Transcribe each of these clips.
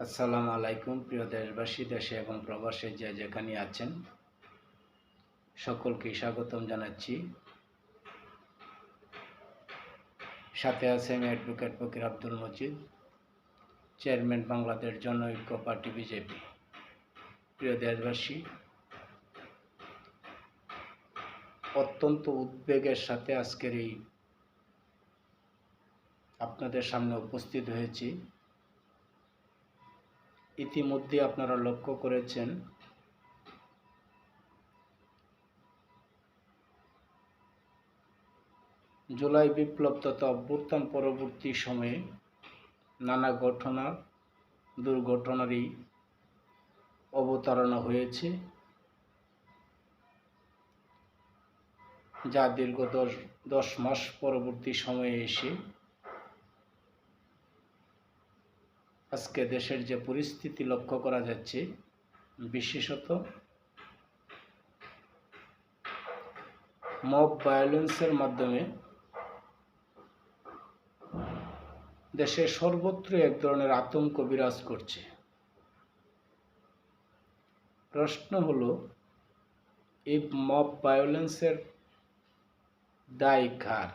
আসসালামু আলাইকুম প্রিয় দেশবাসী, দেশে এবং প্রবাসে যে যেখানে আছেন সকলকে স্বাগতম জানাচ্ছি। সাথে আছে আমি advocate Fakir Abdul Majid, chairman Bangladesh Janaoikya party BJP. প্রিয় দেশবাসী, অত্যন্ত উদ্বেগের সাথে আজকের এই আপনাদের সামনে উপস্থিত হয়েছি। ইতিমধ্যে আপনারা লক্ষ্য করেছেন জুলাই বিপ্লব তথা অভ্যুত্থান পরবর্তী সময়ে নানা দুর্ঘটনারই অবতারণা হয়েছে, যা দীর্ঘ 10 মাস পরবর্তী সময়ে এসে আজকে দেশের যে পরিস্থিতি লক্ষ্য করা যাচ্ছে, বিশেষত মব ভায়োলেন্সের মাধ্যমে দেশের সর্বত্র এক ধরনের আতঙ্ক বিরাজ করছে। প্রশ্ন হলো, এই মব ভায়োলেন্সের দায় কার?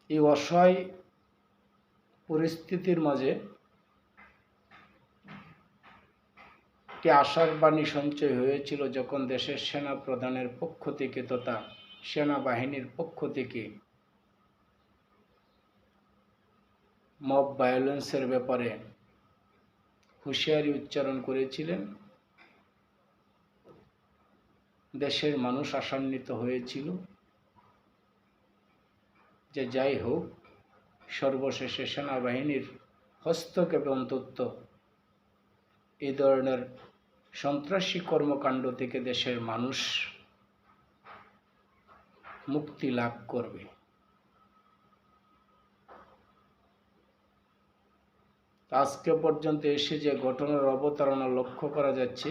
এই অসহায় পরিস্থিতির মাঝে একটি আশার বাণী সঞ্চয় হয়েছিল যখন দেশের সেনা প্রধানের পক্ষ থেকে তথা সেনাবাহিনীর পক্ষ থেকে মব ভায়োলেন্সের ব্যাপারে হুঁশিয়ারি উচ্চারণ করেছিলেন। দেশের মানুষ আশান্বিত হয়েছিল যে যাই হোক, সর্বশেষে সেনাবাহিনীর হস্তক্ষেপে অন্তত এই ধরনের সন্ত্রাসী কর্মকাণ্ড থেকে দেশের মানুষ মুক্তি লাভ করবে। আজকে পর্যন্ত এসে যে ঘটনার অবতারণা লক্ষ্য করা যাচ্ছে,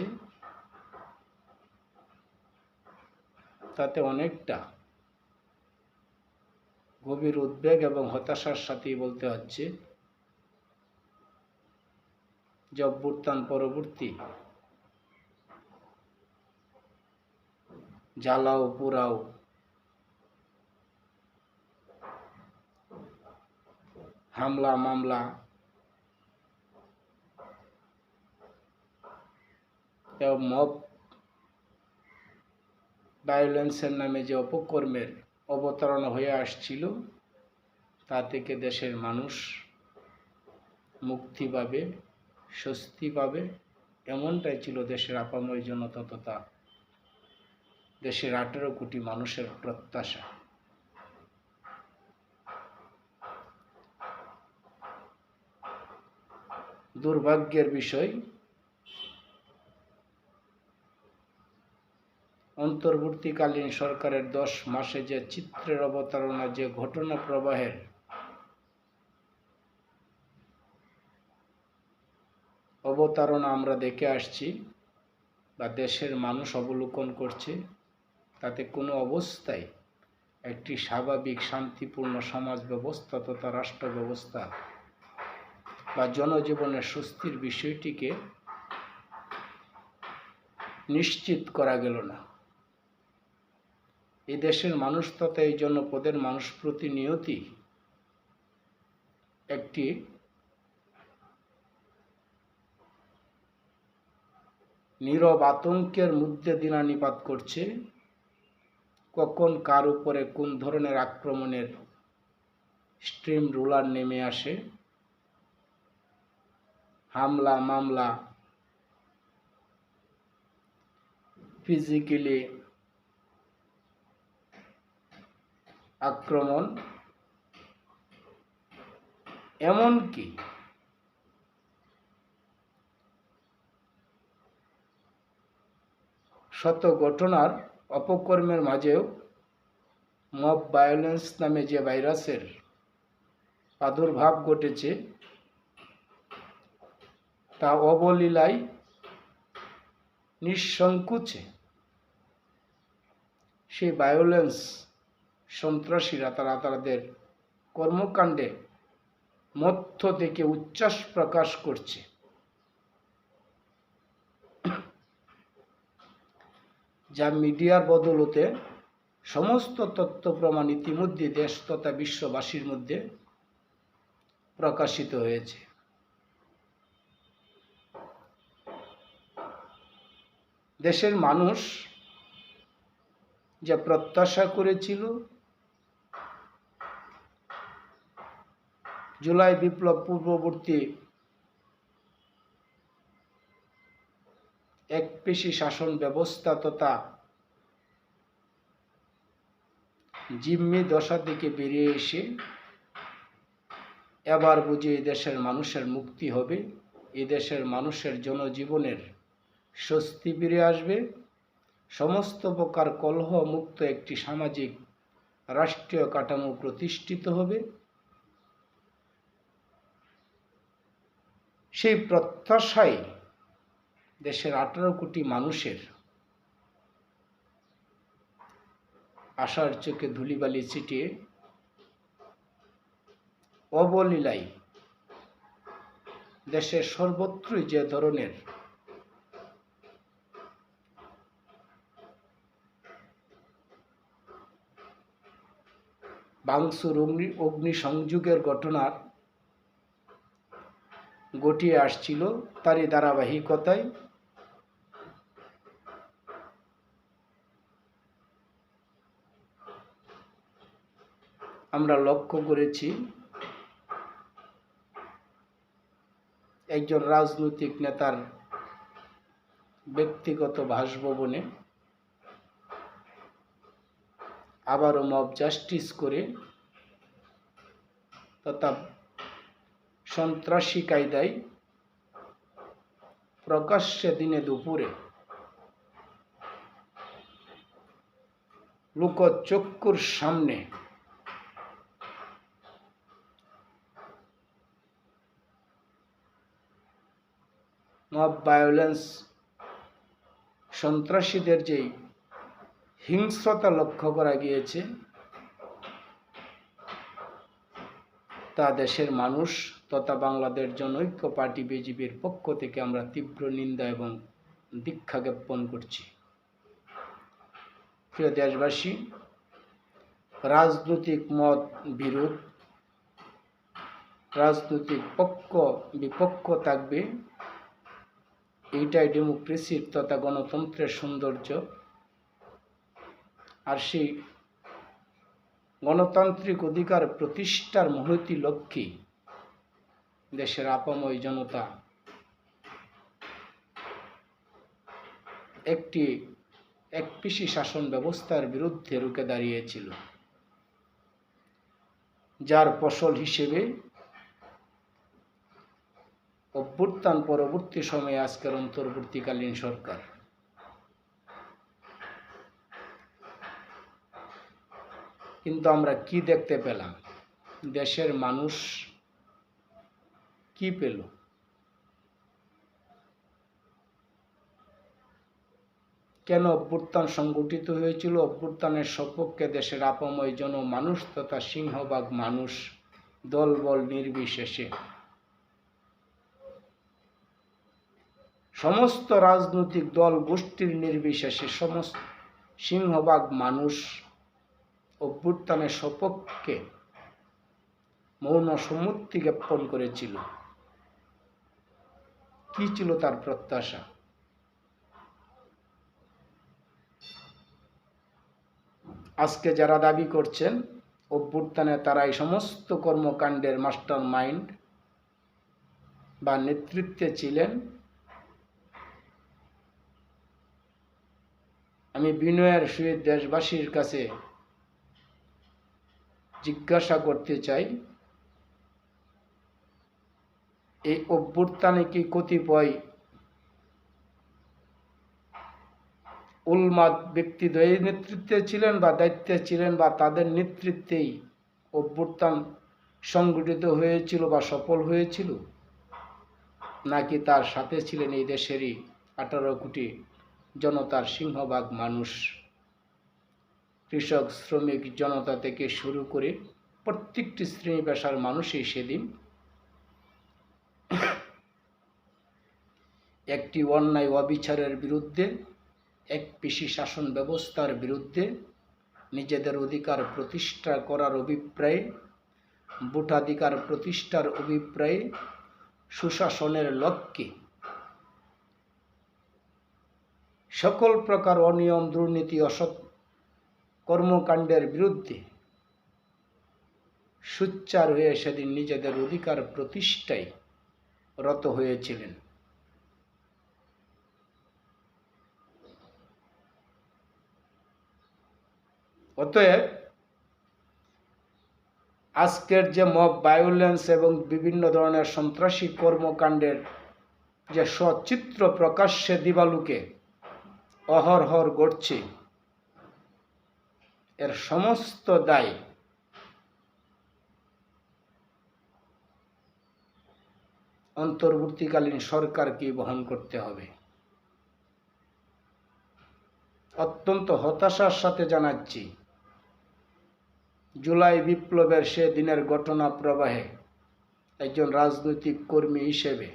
তাতে অনেকটা গভীর উদ্বেগ এবং হতাশার সাথেই বলতে হচ্ছে যে অভ্যুত্থান পরবর্তী জ্বালাও পোড়াও হামলা মামলা এবং মব ভায়োলেন্সের নামে যে অপকর্মের অবতারণা হয়ে আসছিল, তা থেকে দেশের মানুষ মুক্তি পাবে, স্বস্তি পাবে, এমনটাই ছিল দেশের আপামর জনতা তথা দেশের 18 কোটি মানুষের প্রত্যাশা। দুর্ভাগ্যের বিষয়, অন্তর্বর্তীকালীন সরকারের 10 মাসে যে চিত্রের অবতারণা, যে ঘটনা প্রবাহের অবতারণা আমরা দেখে আসছি বা দেশের মানুষ অবলোকন করছে, তাতে কোনো অবস্থায় একটি স্বাভাবিক শান্তিপূর্ণ সমাজ ব্যবস্থা তথা রাষ্ট্র ব্যবস্থা বা জনজীবনের স্বস্তির বিষয়টিকে নিশ্চিত করা গেল না। এই দেশের মানুষ তথা এই জনপদের মানুষ প্রতিনিয়তই একটি নীরব আতঙ্কের মধ্যে দিনানিপাত করছে। কখন কার উপরে কোন ধরনের আক্রমণের স্ট্রিম রুলার নেমে আসে, হামলা মামলা, ফিজিক্যালি আক্রমণ, এমনকি শত ঘটনার অপকর্মের মাঝেও মব ভায়োলেন্স নামে যে ভাইরাসের প্রাদুর্ভাব ঘটেছে, তা অবলীলায় নিঃসংকোচে সেই ভায়োলেন্স সন্ত্রাসীরা তারা তাদের কর্মকাণ্ডে মধ্য থেকে উচ্ছ্বাস প্রকাশ করছে। যা মিডিয়ার বদৌলতে সমস্ত তথ্য প্রমাণ ইতিমধ্যে দেশ তথা বিশ্ববাসীর মধ্যে প্রকাশিত হয়েছে। দেশের মানুষ যা প্রত্যাশা করেছিল, জুলাই বিপ্লব পূর্ববর্তী একপেশি শাসন ব্যবস্থা তথা জিম্মি দশা থেকে বেরিয়ে এসে এবার বুঝি এই দেশের মানুষের মুক্তি হবে, এই দেশের মানুষের জনজীবনের স্বস্তি ফিরে আসবে, সমস্ত প্রকার কলহ মুক্ত একটি সামাজিক রাষ্ট্রীয় কাঠামো প্রতিষ্ঠিত হবে। সেই প্রত্যাশায় দেশের 18 কোটি মানুষের আশার চোখে ধুলিবালি ছিটিয়ে অবলীলায় দেশের সর্বত্রই যে ধরনের ভাঙচুর অগ্নিসংযোগের ঘটনা ঘটিয়ে আসছিল, তারই ধারাবাহিকতায় আমরা লক্ষ্য করেছি একজন রাজনৈতিক নেতার ব্যক্তিগত বাসভবনে আবারও মব জাস্টিস করে তথা সন্ত্রাসী কায়দায় প্রকাশ্যে দিনে দুপুরে লোকচক্ষুর সামনে মব ভায়োলেন্স সন্ত্রাসীদের যেই হিংস্রতা লক্ষ্য করা গিয়েছে, তা দেশের মানুষ তথা বাংলাদেশ জনৈক্য পার্টি বিজেপির পক্ষ থেকে আমরা তীব্র নিন্দা এবং ধিক্ষা জ্ঞাপন করছি। প্রিয় দেশবাসী, রাজনৈতিক মত বিরোধ, রাজনৈতিক পক্ষ বিপক্ষ থাকবে, এইটাই ডেমোক্রেসির তথা গণতন্ত্রের সৌন্দর্য। আর সেই গণতান্ত্রিক অধিকার প্রতিষ্ঠার মহতী লক্ষ্যে দেশের আপাময় জনতা একটি একপেশি শাসন ব্যবস্থার বিরুদ্ধে রুখে দাঁড়িয়েছিল, যার ফসল হিসেবে অভ্যুত্থান পরবর্তী সময়ে আজকের অন্তর্বর্তীকালীন সরকার। কিন্তু আমরা কি দেখতে পেলাম? দেশের মানুষ কি পেল? কেন অভ্যুত্থান সংগঠিত হয়েছিল? অভ্যুত্থানের সপক্ষে দেশের আপাময় জনমানুষ তথা সিংহভাগ মানুষ দলবল নির্বিশেষে সমস্ত রাজনৈতিক দল গোষ্ঠীর নির্বিশেষে সমস্ত সিংহভাগ মানুষ অভ্যুত্থানের সপক্ষে মৌন সম্মতি জ্ঞাপন করেছিল। কি ছিল তার প্রত্যাশা? আজকে যারা দাবি করছেন অভ্যুত্থানে তারাই সমস্ত কর্মকাণ্ডের মাস্টার মাইন্ড বা নেতৃত্বে ছিলেন, আমি বিনয়ের সহিত দেশবাসীর কাছে জিজ্ঞাসা করতে চাই, এই অভ্যুত্থানে কি কতিপয় উন্মাদ ব্যক্তিদ্বয়ের নেতৃত্বে ছিলেন বা দায়িত্বে ছিলেন বা তাদের নেতৃত্বেই অভ্যুত্থান সংগঠিত হয়েছিল বা সফল হয়েছিল, নাকি তার সাথে ছিলেন এই দেশেরই 18 কোটি জনতার সিংহভাগ মানুষ? কৃষক, শ্রমিক, জনতা থেকে শুরু করে প্রত্যেকটি শ্রেণী পেশার মানুষই সেদিন একটি অন্যায় অবিচারের বিরুদ্ধে, একপেশি শাসন ব্যবস্থার বিরুদ্ধে, নিজেদের অধিকার প্রতিষ্ঠা করার অভিপ্রায়ে, ভোটাধিকার প্রতিষ্ঠার অভিপ্রায়ে, সুশাসনের লক্ষ্যে সকল প্রকার অনিয়ম, দুর্নীতি, অসৎ কর্মকাণ্ডের বিরুদ্ধে সোচ্চার হয়ে সেদিন নিজেদের অধিকার প্রতিষ্ঠায় রত হয়েছিলেন। অতএব আজকের যে মব ভায়োলেন্স এবং বিভিন্ন ধরনের সন্ত্রাসী কর্মকাণ্ডের যে সচিত্র প্রকাশ্যে দিবালুকে অহরহর ঘটছে, এর সমস্ত দায় অন্তর্বর্তীকালীন সরকারকে বহন করতে হবে। অত্যন্ত হতাশার সাথে জানাচ্ছি, জুলাই বিপ্লবের সে দিনের ঘটনা প্রবাহে একজন রাজনৈতিক কর্মী হিসেবে,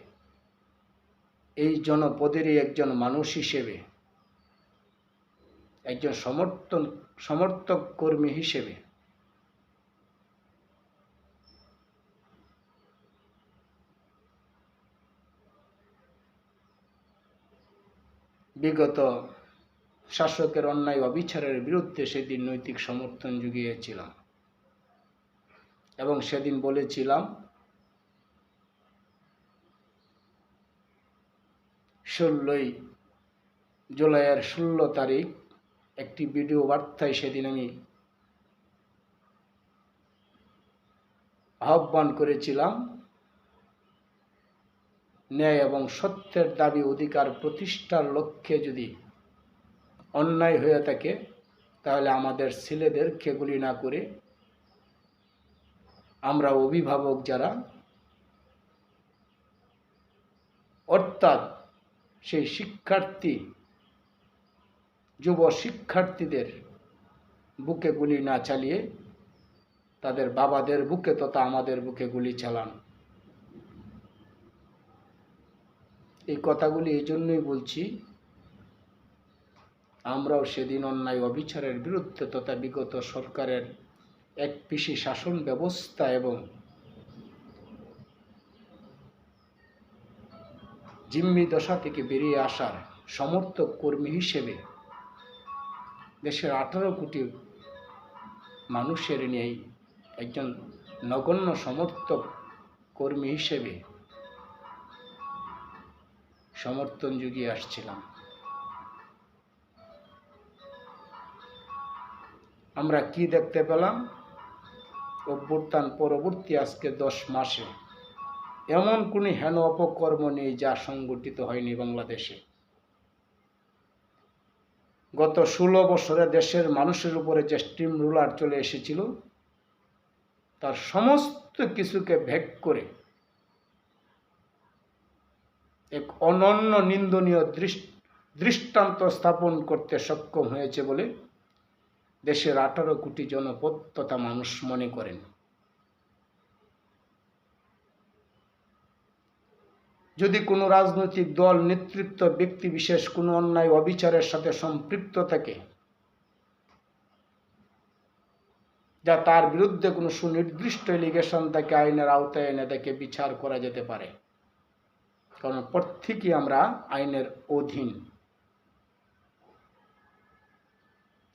এই জনপদেরই একজন মানুষ হিসেবে, একজন সমর্থক কর্মী হিসেবে বিগত শাসকের অন্যায় অবিচারের বিরুদ্ধে সেদিন নৈতিক সমর্থন জুগিয়েছিলাম এবং সেদিন বলেছিলাম 16 জুলাইয়ের 16 তারিখ একটি ভিডিও বার্তায় সেদিন আমি আহ্বান করেছিলাম, ন্যায় এবং সত্যের দাবি অধিকার প্রতিষ্ঠার লক্ষ্যে যদি অন্যায় হয়ে থাকে তাহলে আমাদের ছেলেদেরকে গুলি না করে আমরা অভিভাবক যারা, অর্থাৎ সেই শিক্ষার্থী, যুব শিক্ষার্থীদের বুকে গুলি না চালিয়ে তাদের বাবাদের বুকে তথা আমাদের বুকে গুলি চালান। এই কথাগুলি এই জন্যই বলছি, আমরাও সেদিন অন্যায় অবিচারের বিরুদ্ধে তথা বিগত সরকারের একপেশি শাসন ব্যবস্থা এবং জিম্মি দশা থেকে বেরিয়ে আসার সমর্থক কর্মী হিসেবে দেশের 18 কোটি মানুষের নিয়ে একজন নগণ্য সমর্থক কর্মী হিসেবে সমর্থন জুগিয়ে আসছিলাম। আমরা কি দেখতে পেলাম? অভ্যুত্থান পরবর্তী আজকে 10 মাসে এমন কোনো হেন অপকর্ম নেই যা সংগঠিত হয়নি বাংলাদেশে। গত 16 বছরে দেশের মানুষের উপরে যে স্টিম রুলার চলে এসেছিল তার সমস্ত কিছুকে ভেদ করে এক অনন্য নিন্দনীয় দৃষ্টান্ত স্থাপন করতে সক্ষম হয়েছে বলে দেশের 18 কোটি জনপদ তথা মানুষ মনে করেন। যদি কোনো রাজনৈতিক দল, নেতৃত্ব, ব্যক্তি বিশেষ কোনো অন্যায় অবিচারের সাথে সম্পৃক্ত থাকে, যা তার বিরুদ্ধে কোনো সুনির্দিষ্ট এলিগেশন থাকে, আইনের আওতায় এনে তাকে বিচার করা যেতে পারে, কারণ প্রত্যেকেই আমরা আইনের অধীন।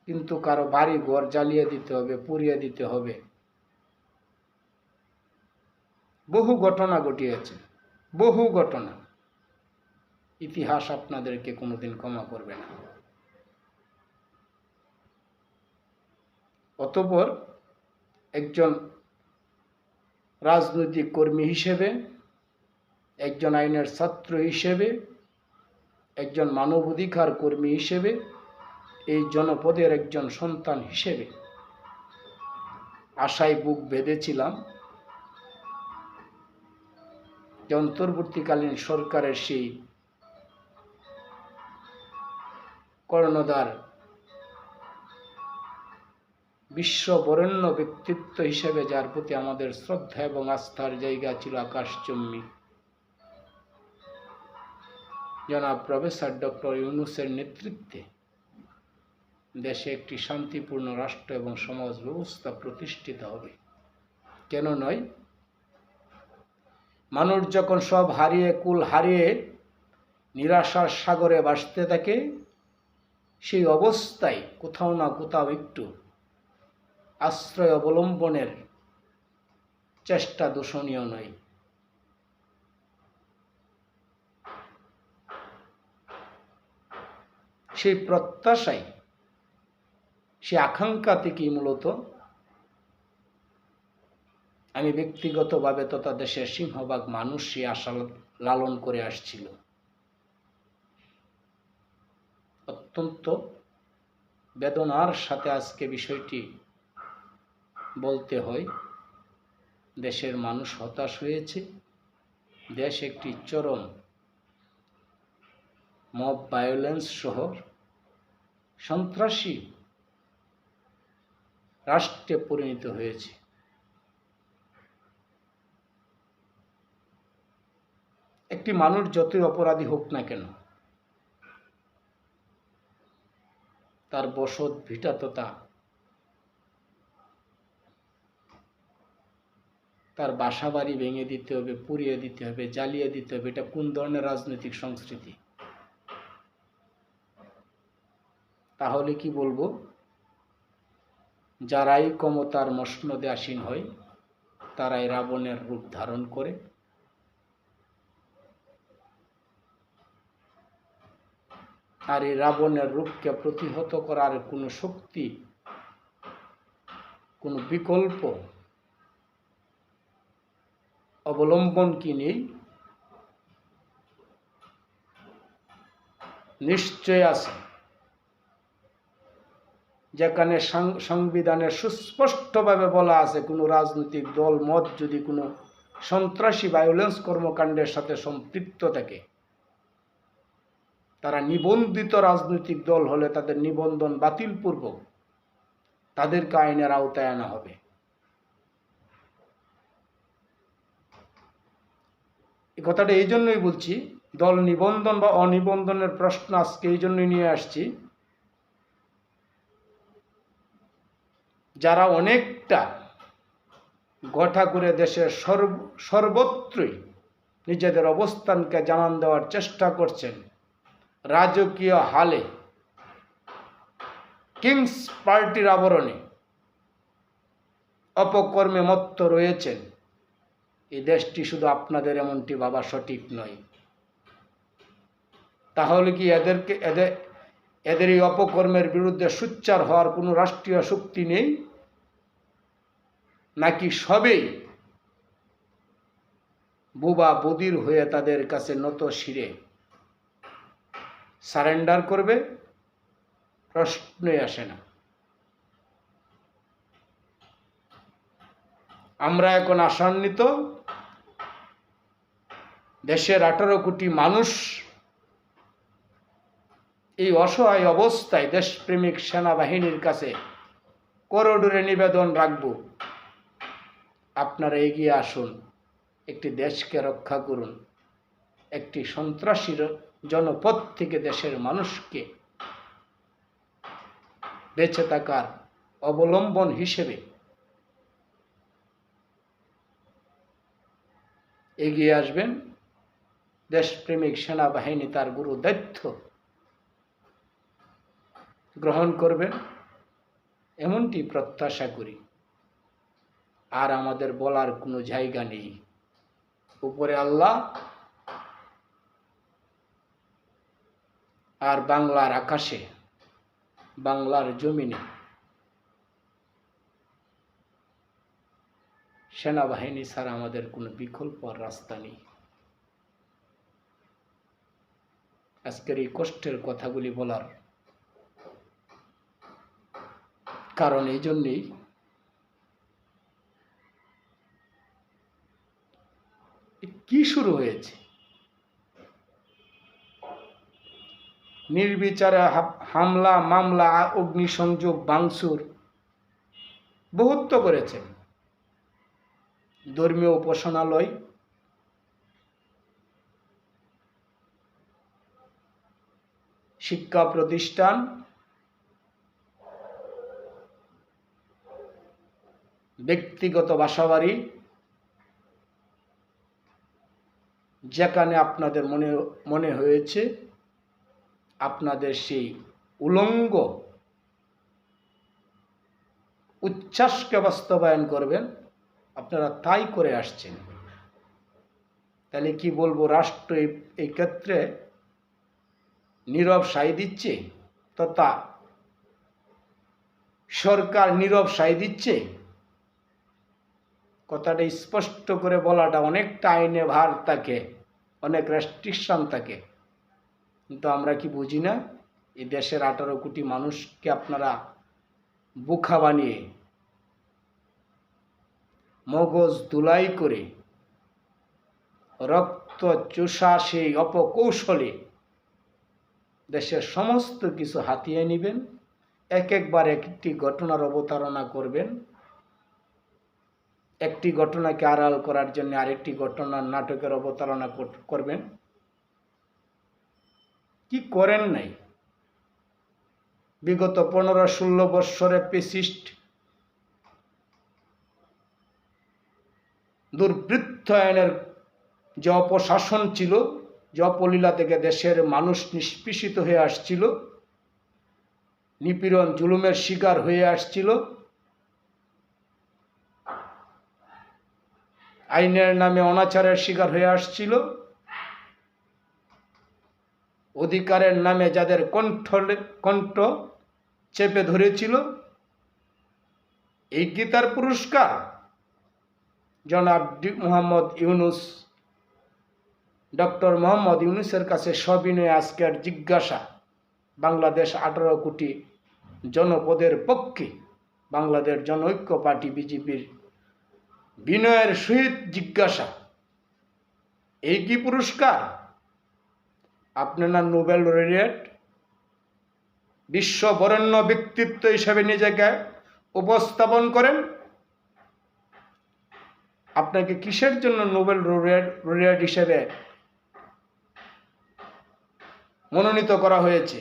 কিন্তু কারো বাড়ি ঘর জ্বালিয়ে দিতে হবে, পুড়িয়ে দিতে হবে, বহু ঘটনা ঘটিয়েছে, বহু ঘটনা। ইতিহাস আপনাদেরকে কোনোদিন ক্ষমা করবে না। অতঃপর একজন রাজনৈতিক কর্মী হিসেবে, একজন আইনের ছাত্র হিসেবে, একজন মানবাধিকার কর্মী হিসেবে, এই জনপদের একজন সন্তান হিসেবে আশায় বুক বেঁধেছিলাম যে অন্তর্বর্তীকালীন সরকারের সেই কর্ণধার বিশ্ববরেণ্য ব্যক্তিত্ব হিসেবে যার প্রতি আমাদের শ্রদ্ধা এবং আস্থার জায়গা ছিল আকাশচুম্বী জনাব প্রফেসর ডক্টর ইউনূসের নেতৃত্বে দেশে একটি শান্তিপূর্ণ রাষ্ট্র এবং সমাজ ব্যবস্থা প্রতিষ্ঠিত হবে। কেন নয়? মানুষ যখন সব হারিয়ে কুল হারিয়ে নিরাশার সাগরে ভাসতে থাকে, সেই অবস্থায় কোথাও না কোথাও একটু আশ্রয় অবলম্বনের চেষ্টা দূষণীয় নয়। সেই প্রত্যাশাই, সেই আকাঙ্ক্ষা থেকেই মূলত আমি ব্যক্তিগতভাবে তথা দেশের সিংহভাগ মানুষ সেই আশা লালন করে আসছিল। অত্যন্ত বেদনার সাথে আজকে বিষয়টি বলতে হয়। দেশের মানুষ হতাশ হয়েছে। দেশ একটি চরম মব ভায়োলেন্স সহ সন্ত্রাসী রাষ্ট্রে পরিণত হয়েছে। একটি মানুষ যতই অপরাধী হোক না কেন, তার বসত ভিটা তথা তার বাসা বাড়ি ভেঙে দিতে হবে, পুড়িয়ে দিতে হবে, জ্বালিয়ে দিতে হবে। এটা কোন ধরনের রাজনৈতিক সংস্কৃতি? তাহলে কি বলবো? যারাই ক্ষমতার মসনদে আসীন হয় তারাই রাবণের রূপ ধারণ করে। আর এই রাবণের রূপকে প্রতিহত করার কোনো শক্তি, কোনো বিকল্প অবলম্বন কি নেই? নিশ্চয় আছে। যেখানে সংবিধানে সুস্পষ্টভাবে বলা আছে, কোনো রাজনৈতিক দল মত যদি কোনো সন্ত্রাসী ভায়োলেন্স কর্মকাণ্ডের সাথে সম্পৃক্ত থাকে, তারা নিবন্ধিত রাজনৈতিক দল হলে তাদের নিবন্ধন বাতিলপূর্বক তাদেরকে আইনের আওতায় আনা হবে। এই কথাটা এই জন্যই বলছি, দল নিবন্ধন বা অনিবন্ধনের প্রশ্ন আজকে এই জন্যই নিয়ে আসছি, যারা অনেকটা গঠা করে দেশের সর্বত্রই নিজেদের অবস্থানকে জানান দেওয়ার চেষ্টা করছেন, রাজকীয় হালে কিংস পার্টির আবরণে অপকর্মে মত্ত রয়েছেন, এই দেশটি শুধু আপনাদের এমনটি ভাবা সঠিক নয়। তাহলে কি এদের এই অপকর্মের বিরুদ্ধে সোচ্চার হওয়ার কোনো রাষ্ট্রীয় শক্তি নেই? নাকি সবেই বুবা বদির হয়ে তাদের কাছে নত শিরে সারেন্ডার করবে? প্রশ্নই আসে না। আমরা এখন আশান্বিত, দেশের 18 কোটি মানুষ এই অসহায় অবস্থায় দেশপ্রেমিক সেনাবাহিনীর কাছে করজোড়ে নিবেদন রাখব, আপনারা এগিয়ে আসুন, একটি দেশকে রক্ষা করুন। একটি সন্ত্রাসীর জনপদ থেকে দেশের মানুষকে বেঁচে থাকার অবলম্বন হিসেবে এগিয়ে আসবেন। দেশপ্রেমিক সেনাবাহিনী তার গুরু দায়িত্ব গ্রহণ করবেন, এমনটি প্রত্যাশা করি। আর আমাদের বলার কোনো জায়গা নেই। উপরে আল্লাহ আর বাংলার আকাশে, বাংলার জমিনে সেনাবাহিনী ছাড়া আমাদের কোনো বিকল্প রাস্তা নেই। আজকের এই কষ্টের কথাগুলি বলার কারণ এই জন্যেই, কি শুরু হয়েছে? নির্বিচারে হামলা, মামলা, অগ্নিসংযোগ, ভাঙচুর, বহুত্ব করেছেন। ধর্মীয় উপাসনালয়, শিক্ষা প্রতিষ্ঠান, ব্যক্তিগত বাসাবাড়ি, যেখানে আপনাদের মনে হয়েছে আপনাদের সেই উলঙ্গ উচ্ছ্বাসকে বাস্তবায়ন করবেন, আপনারা তাই করে আসছেন। তাহলে কি বলবো, রাষ্ট্র এই ক্ষেত্রে নীরব সায় দিচ্ছে, তথা সরকার নীরব সায় দিচ্ছে। কথাটা স্পষ্ট করে বলাটা অনেকটা আইনে ভার থাকে, অনেক রেস্ট্রিকশন থাকে, কিন্তু আমরা কি বুঝি না? এই দেশের 18 কোটি মানুষকে আপনারা বোকা বানিয়ে, মগজ ধুলাই করে, রক্ত চোষা সেই অপকৌশলে দেশের সমস্ত কিছু হাতিয়ে নেবেন। একবার একটি ঘটনার অবতারণা করবেন, একটি ঘটনাকে আড়াল করার জন্য আরেকটি ঘটনার নাটকের অবতারণা করবেন। কি করেন নাই? বিগত 15-16 বৎসরে ফ্যাসিস্ট দুর্বৃত্তায়নের যে অপশাসন ছিল, যে অপলীলা থেকে দেশের মানুষ নিষ্পেষিত হয়ে আসছিল, নিপীড়ন জুলুমের শিকার হয়ে আসছিল, আইনের নামে অনাচারের শিকার হয়ে আসছিল, অধিকারের নামে যাদের কণ্ঠ চেপে ধরেছিল, এই কি তার পুরস্কার? জনাব মোহাম্মদ ইউনূস, ডক্টর মোহাম্মদ ইউনূসের কাছে সবিনয়ে আজকের জিজ্ঞাসা, বাংলাদেশ 18 কোটি জনপদের পক্ষে বাংলাদেশ জনঐক্য পার্টি বিজেপির বিনয়ের সহিত জিজ্ঞাসা, এই কি পুরস্কার? আপনি না নোবেল লরিয়েট, বিশ্ববরেণ্য ব্যক্তিত্ব হিসেবে নিজেকে উপস্থাপন করেন, আপনাকে কিসের জন্য নোবেল লরিয়েট হিসেবে মনোনীত করা হয়েছে?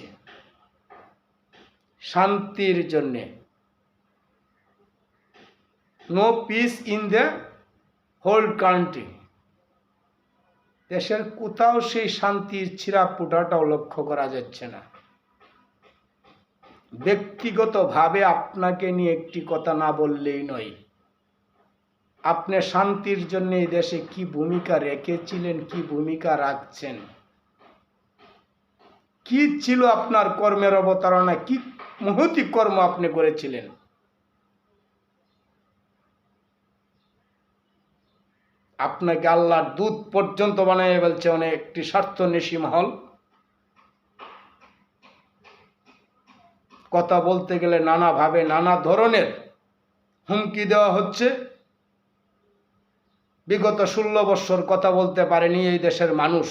শান্তির জন্যে। No peace in the whole country. দেশের কোথাও সেই শান্তির ছিঁড়া ফুটাটাও লক্ষ্য করা যাচ্ছে না। ব্যক্তিগতভাবে আপনাকে নিয়ে একটি কথা না বললেই নয়। আপনি শান্তির জন্য এই দেশে কি ভূমিকা রেখেছিলেন, কি ভূমিকা রাখছেন, কি ছিল আপনার কর্মের অবতারণা, কি মহতি কর্ম আপনি করেছিলেন? আপনাকে আল্লাহর দূত পর্যন্ত বানিয়ে ফেলছে অনেক একটি স্বার্থন্বেষী মহল। কথা বলতে গেলে নানাভাবে নানা ধরনের হুমকি দেওয়া হচ্ছে। বিগত 16 বৎসর কথা বলতে পারেনি এই দেশের মানুষ,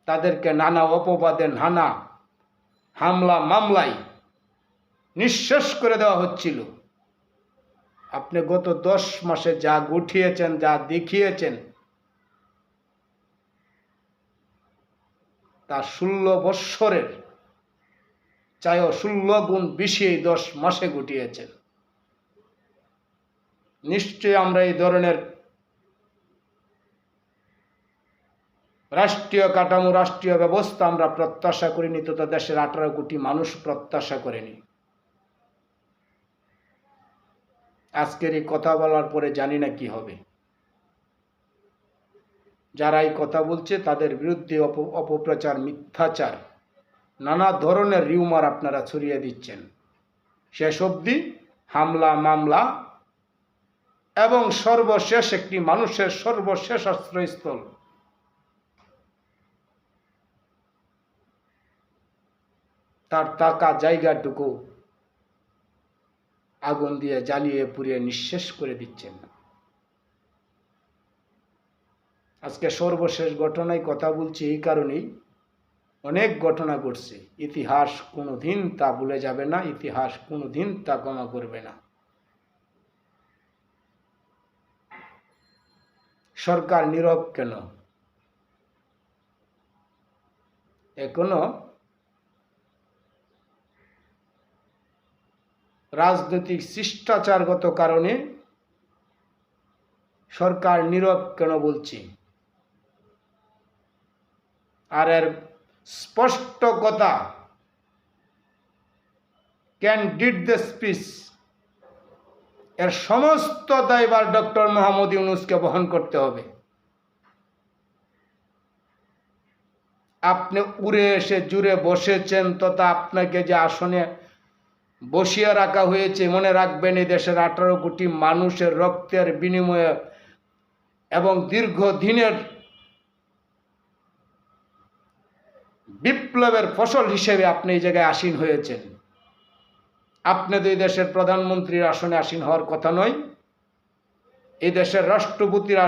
তাদেরকে নানা অপবাদে, নানা হামলা মামলায় নিঃশেষ করে দেওয়া হচ্ছিল। আপনি গত 10 মাসে যা গুটিয়েছেন, যা দেখিয়েছেন, তা 16 বৎসরের চাইও 16 গুণ বেশি এই 10 মাসে গুটিয়েছেন। নিশ্চয়ই আমরা এই ধরনের রাষ্ট্রীয় কাঠামো, রাষ্ট্রীয় ব্যবস্থা আমরা প্রত্যাশা করিনি, তথা দেশের 18 কোটি মানুষ প্রত্যাশা করেনি। আজকের এই কথা বলার পরে জানি না কি হবে। যারা এই কথা বলছে তাদের বিরুদ্ধে অপপ্রচার, মিথ্যাচার, নানা ধরনের রিউমার আপনারা ছড়িয়ে দিচ্ছেন। শেষ অবধি হামলা মামলা এবং সর্বশেষ একটি মানুষের সর্বশেষ আশ্রয়স্থল তার থাকা জায়গাটুকু আগুন দিয়ে জ্বালিয়ে পুড়িয়ে নিঃশেষ করে দিচ্ছেন। আজকে সর্বশেষ ঘটনায় কথা বলছি এই কারণেই, অনেক ঘটনা ঘটছে, ইতিহাস কোনোদিন তা ভুলে যাবে না, ইতিহাস কোনোদিন তা ক্ষমা করবে না। সরকার নীরব কেন? এখনো রাজনৈতিক শিষ্টাচারগত কারণে সরকার নীরব কেন বলছি। আর এর স্পষ্ট কথা, ক্যান ডিড দ্য স্পিচ, এর সমস্ত দায়ভার ডক্টর মোহাম্মদ ইউনূসকে বহন করতে হবে। আপনি উড়ে এসে জুড়ে বসেছেন তথা আপনাকে যে আসনে বসিয়ে রাখা হয়েছে, মনে রাখবেন এই দেশের 18 কোটি মানুষের রক্তের বিনিময়ে এবং দীর্ঘদিনের বিপ্লবের ফসল হিসেবে আপনি এই জায়গায় আসীন হয়েছেন। আপনি তো এই দেশের প্রধানমন্ত্রীর আসনে আসীন হওয়ার কথা নয়, এই দেশের রাষ্ট্রপতির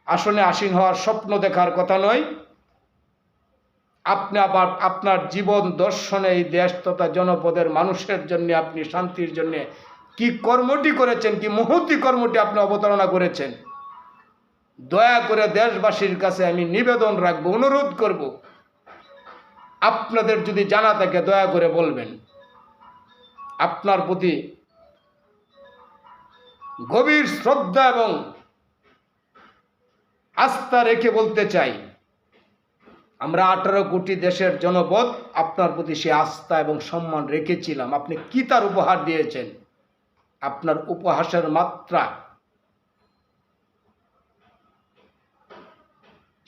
আসনে আসীন হওয়ার স্বপ্ন দেখার কথা নয়। আপনি আবার আপনার জীবন দর্শনে এই দেশ তথা জনপদের মানুষের জন্য, আপনি শান্তির জন্য কি কর্মটি করেছেন, কি মহতি কর্মটি আপনি অবতারণা করেছেন, দয়া করে দেশবাসীর কাছে আমি নিবেদন রাখবো, অনুরোধ করব, আপনাদের যদি জানা থাকে দয়া করে বলবেন। আপনার প্রতি গভীর শ্রদ্ধা এবং আস্থা রেখে বলতে চাই, আমরা 18 কোটি দেশের জনপদ আপনার প্রতি সে আস্থা এবং সম্মান রেখেছিলাম। আপনি কি তার উপহার দিয়েছেন? আপনার উপহাসের মাত্রা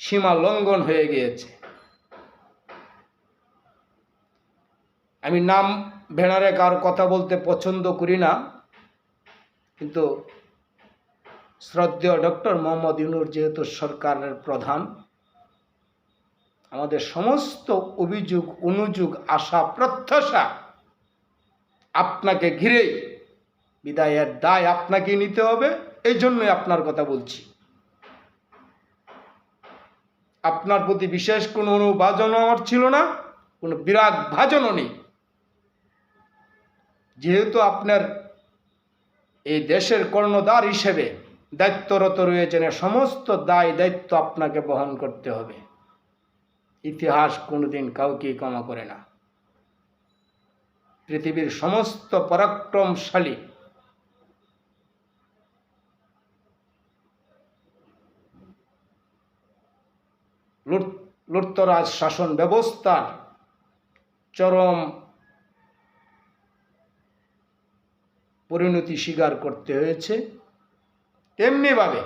সীমা লঙ্ঘন হয়ে গিয়েছে। আমি নাম ভেড়ারে কার কথা বলতে পছন্দ করি না, কিন্তু শ্রদ্ধেয় ডক্টর মোহাম্মদ ইউনূস যেহেতু সরকারের প্রধান, আমাদের সমস্ত অভিযোগ, অনুযোগ, আশা, প্রত্যাশা আপনাকে ঘিরেই, বিদায়ের দায় আপনাকে নিতে হবে। এই জন্যই আপনার কথা বলছি। আপনার প্রতি বিশেষ কোনো অনুভাজনও আমার ছিল না, কোনো বিরাগ ভাজনও নেই। যেহেতু আপনার এই দেশের কর্ণধার হিসেবে দায়িত্বরত রয়েছেন, সমস্ত দায় দায়িত্ব আপনাকে বহন করতে হবে। ইতিহাস কোনোদিন কাউকে ক্ষমা করে না। পৃথিবীর সমস্ত পরাক্রমশালী লুটতরাজ শাসন ব্যবস্থার চরম পরিণতি স্বীকার করতে হয়েছে। তেমনিভাবে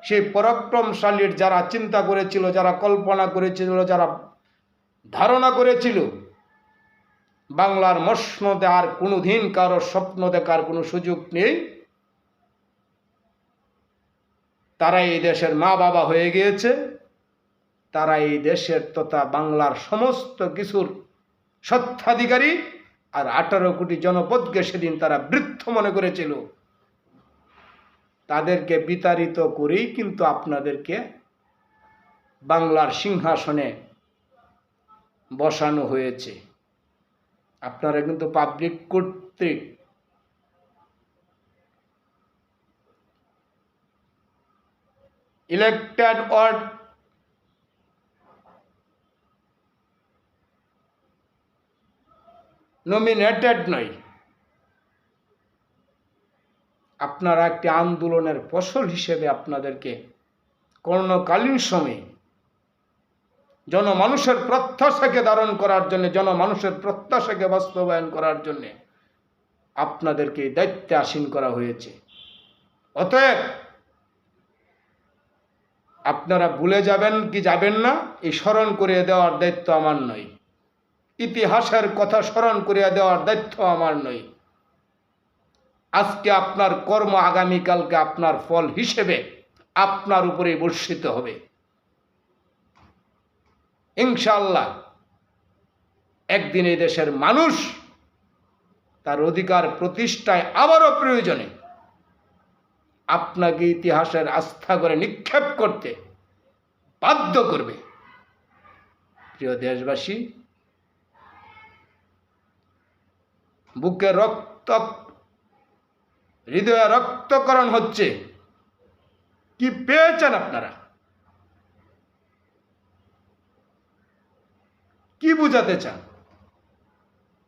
সেই পরাক্রমশালীর যারা চিন্তা করেছিল, যারা কল্পনা করেছিল, যারা ধারণা করেছিল বাংলার মসনদে আর কোনোদিন কারো স্বপ্ন দেখার কোনো সুযোগ নেই, তারা এই দেশের মা বাবা হয়ে গিয়েছে। তারা এই দেশের তথা বাংলার সমস্ত কিছুর স্বত্বাধিকারী। আর 18 কোটি জনপদকে সেদিন তারা বৃদ্ধ মনে করেছিল। তাদেরকে বিতাড়িত করেই কিন্তু আপনাদেরকে বাংলার সিংহাসনে বসানো হয়েছে। আপনারা কিন্তু পাবলিক কর্তৃক ইলেক্টেড অর নমিনেটেড নয়, আপনারা একটি আন্দোলনের ফসল হিসেবে আপনাদেরকে করোনাকালীন সময়ে জনমানুষের প্রত্যাশাকে ধারণ করার জন্য, জনমানুষের প্রত্যাশাকে বাস্তবায়ন করার জন্য আপনাদেরকে দায়িত্বে আসীন করা হয়েছে। অতএব আপনারা ভুলে যাবেন কি যাবেন না, এই স্মরণ করিয়ে দেওয়ার দায়িত্ব আমার নয়। ইতিহাসের কথা স্মরণ করিয়ে দেওয়ার দায়িত্ব আমার নয়। আজকে আপনার কর্ম আগামীকালকে আপনার ফল হিসেবে আপনার উপরে বর্ষিত হবে ইনশাআল্লাহ। একদিন এই দেশের মানুষ তার অধিকার প্রতিষ্ঠায় আবারও প্রয়োজনে আপনাকে ইতিহাসের আস্থা করে নিক্ষেপ করতে বাধ্য করবে। প্রিয় দেশবাসী, বুকে রক্ত হৃদয়ে রক্তকরণ হচ্ছে। কি পেয়েছেন আপনারা? কি বুঝাতে চান?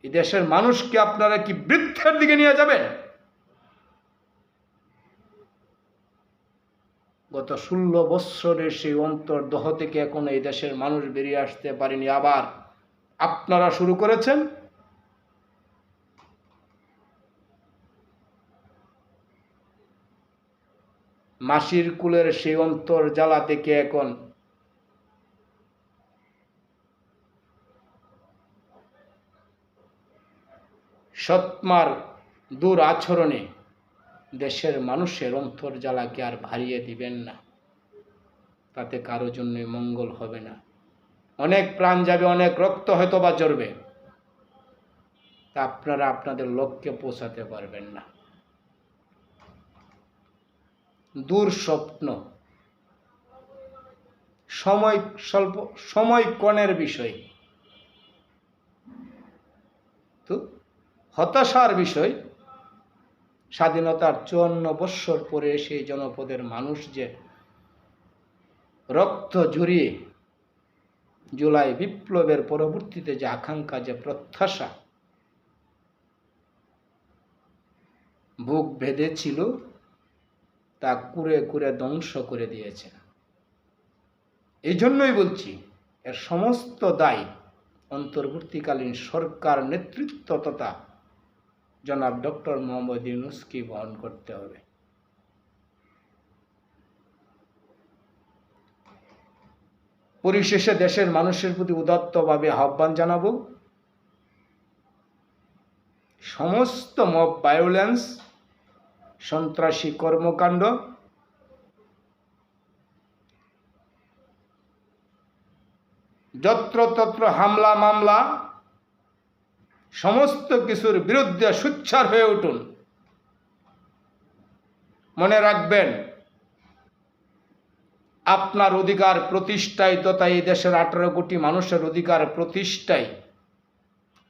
এই দেশের মানুষকে আপনারা কি বৃক্ষের দিকে নিয়ে যাবেন? গত 16 বৎসরের সেই অন্তর্দহ থেকে এখন এই দেশের মানুষ বেরিয়ে আসতে পারেনি, আবার আপনারা শুরু করেছেন। মাসির কুলের সেই অন্তর জ্বালা থেকে এখন সৎমার দূর আচরণে দেশের মানুষের অন্তর জ্বালাকে আর ভারিয়ে দিবেন না। তাতে কারো জন্যই মঙ্গল হবে না। অনেক প্রাণ যাবে, অনেক রক্ত হয়তো বা ঝরবে, তা আপনারা আপনাদের লক্ষ্যে পৌঁছাতে পারবেন না। দূর স্বপ্ন, সময় কণের বিষয়, তো হতাশার বিষয়। স্বাধীনতার 54 বৎসর পরে সেই জনপদের মানুষ যে রক্ত ঝরিয়ে জুলাই বিপ্লবের পরবর্তীতে যে আকাঙ্ক্ষা, যে প্রত্যাশা বুক বেঁধেছিল, তা কুরে কুরে ধ্বংস করে দিয়েছে। এই জন্যই বলছি, এর সমস্ত দায় অন্তর্বর্তীকালীন সরকার নেতৃত্ব তথা জনাব ডক্টর মোহাম্মদ ইউনূসকে বহন করতে হবে। পরিশেষে দেশের মানুষের প্রতি উদাত্তভাবে আহ্বান জানাবো, সমস্ত মব ভায়োলেন্স, সন্ত্রাসী কর্মকাণ্ড, যত্রতত্র হামলা মামলা, সমস্ত কিছুর বিরুদ্ধে সোচ্চার হয়ে উঠুন। মনে রাখবেন, আপনার অধিকার প্রতিষ্ঠায় তথা এই দেশের 18 কোটি মানুষের অধিকার প্রতিষ্ঠায়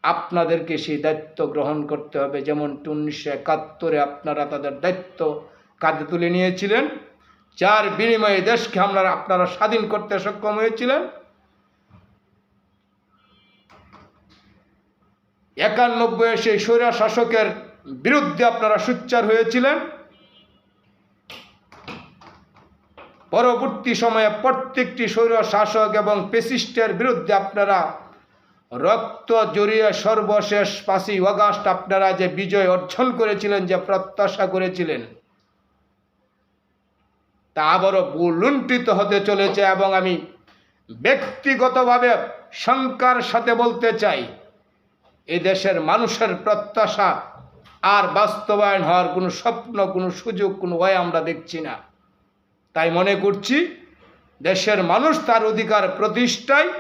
আপনাদেরকে সেই দায়িত্ব গ্রহণ করতে হবে। যেমন 1971 আপনারা তাদের দায়িত্ব কাঁধে তুলে নিয়েছিলেন, যার বিনিময়ে দেশকে আপনারা স্বাধীন করতে সক্ষম হয়েছিলেন। 91 সেই স্বৈরা শাসকের বিরুদ্ধে আপনারা সোচ্চার হয়েছিলেন। পরবর্তী সময়ে প্রত্যেকটি স্বৈর শাসক এবং ফ্যাসিস্টের বিরুদ্ধে আপনারা রক্ত জড়িয়ে সর্বশেষ 5ই আগস্ট আপনারা যে বিজয় অর্জন করেছিলেন, যে প্রত্যাশা করেছিলেন, তা আবারও লুণ্ঠিত হতে চলেছে। এবং আমি ব্যক্তিগতভাবে শঙ্কার সাথে বলতে চাই, এই দেশের মানুষের প্রত্যাশা আর বাস্তবায়ন হওয়ার কোনো স্বপ্ন, কোনো সুযোগ, কোনো ভয় আমরা দেখছি না। তাই মনে করছি, দেশের মানুষ তার অধিকার প্রতিষ্ঠায়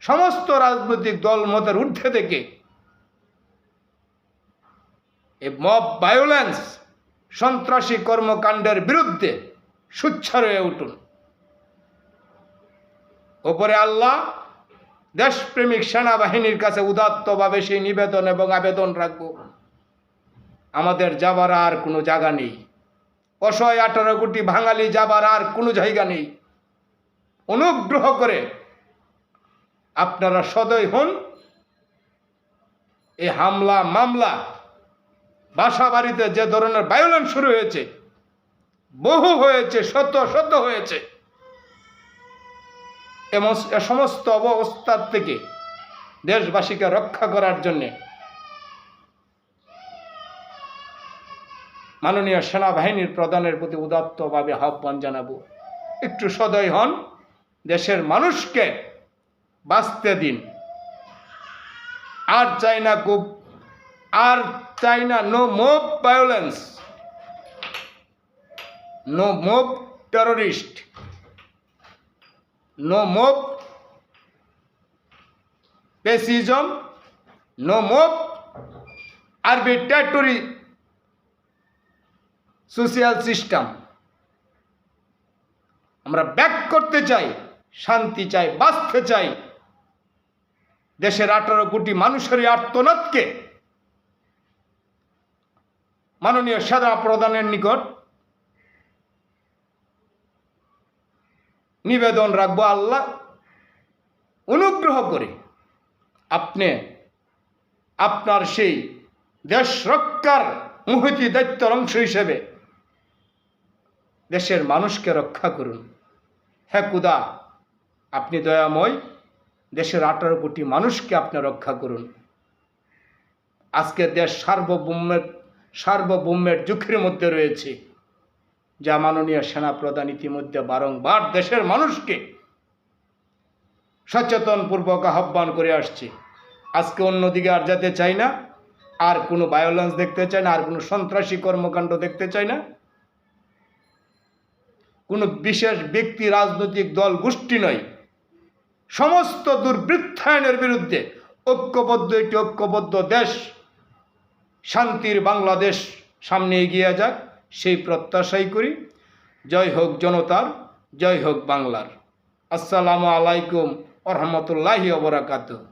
সমস্ত রাজনৈতিক দল মতের ঊর্ধ্বে থেকে এই মব ভায়োলেন্স, সন্ত্রাসী কর্মকাণ্ডের বিরুদ্ধে সোচ্চার হয়ে উঠুন। ওপরে আল্লাহ দেশপ্রেমিক সেনাবাহিনীর কাছে উদাত্তভাবে সেই নিবেদন এবং আবেদন রাখব, আমাদের যাবার আর কোনো জায়গা নেই। অসহায় 18 কোটি বাঙালি যাবার আর কোনো জায়গা নেই। অনুগ্রহ করে আপনারা সদয় হন। এই হামলা মামলা, বাসা বাড়িতে যে ধরনের ভায়োলেন্স শুরু হয়েছে, বহু হয়েছে, শত শত হয়েছে, এ সমস্ত অবস্থার থেকে দেশবাসীকে রক্ষা করার জন্যে মাননীয় সেনাবাহিনীর প্রধানের প্রতি উদাত্তভাবে আহ্বান জানাবো, একটু সদয় হন, দেশের মানুষকে বাঁচতে দিন। আর চাই না no mob violence, no mob terrorist, no mob fascism, no mob arbitratory social system. আমরা ব্যাক করতে চাই, শান্তি চাই, বাঁচতে চাই। দেশের 18 কোটি মানুষের আর্তনাদকে মাননীয় সেনা প্রধানের নিকট নিবেদন রাখবো, আল্লাহ অনুগ্রহ করে আপনি আপনার সেই দেশ রক্ষার মহতি দায়িত্বের অংশ হিসেবে দেশের মানুষকে রক্ষা করুন। হে খুদা, আপনি দয়াময়, দেশের 18 কোটি মানুষকে আপনি রক্ষা করুন। আজকে দেশ সার্বভৌমের ঝুঁকির মধ্যে রয়েছে, যা মাননীয় সেনাপ্রধান ইতিমধ্যে বারংবার দেশের মানুষকে সচেতনপূর্বক আহ্বান করে আসছে। আজকে অন্যদিকে আর যেতে চাই না, আর কোনো ভায়োলেন্স দেখতে চাই না, আর কোনো সন্ত্রাসী কর্মকাণ্ড দেখতে চাই না। কোনো বিশেষ ব্যক্তি, রাজনৈতিক দল, গোষ্ঠী নয়, সমস্ত দুর্বৃত্তায়নের বিরুদ্ধে একটি ঐক্যবদ্ধ দেশ, শান্তির বাংলাদেশ সামনে এগিয়ে যাক, সেই প্রত্যাশাই করি। জয় হোক জনতার, জয় হোক বাংলার। আসসালামু আলাইকুম ওয়া রাহমাতুল্লাহি ওয়া বারাকাতুহু।